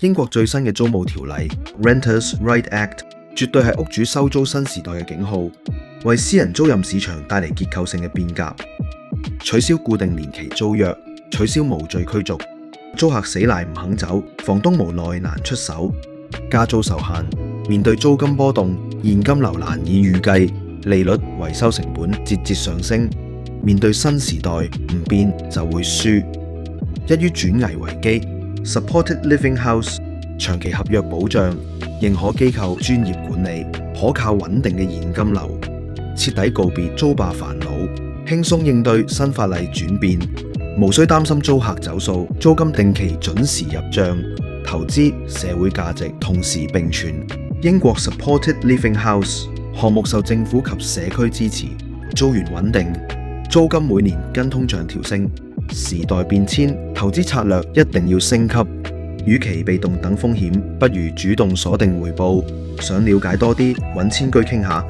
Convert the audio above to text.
英國最新嘅租務條例 Renters' Right Act 絕對係屋主收租新時代嘅警號，為私人租賃市場帶嚟結構性嘅變革。取消固定年期租約，取消無罪驅逐，租客死賴唔肯走，房東無奈難出手，加租受限，面對租金波動，現金流難以預計，利率、維修成本節節上升，面對新時代唔變就會輸。一於轉危為機 ，Supported Living House 長期合約保障，認可機構專業管理，可靠穩定嘅現金流，徹底告別租霸煩惱，輕鬆應對新法例轉變，無需擔心租客走數，租金定期準時入帳，投資社會價值同時並存。英國 Supported Living House 項目受政府及社區支持，租源穩定，租金每年跟通脹調升。時代變遷，投資策略一定要升級。與其被動等風險，不如主動鎖定回報。想了解多啲，搵千居傾下。